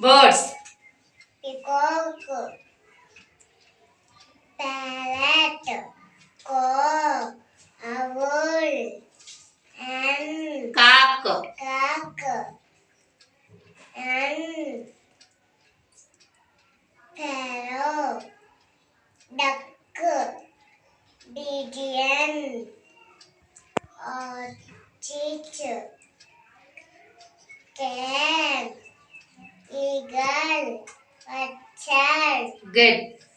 birds, peacock, parrot, cock, owl, and cock, cock, and parrot, duck, pigeon, ostrich, cat, eagle, orchard, good.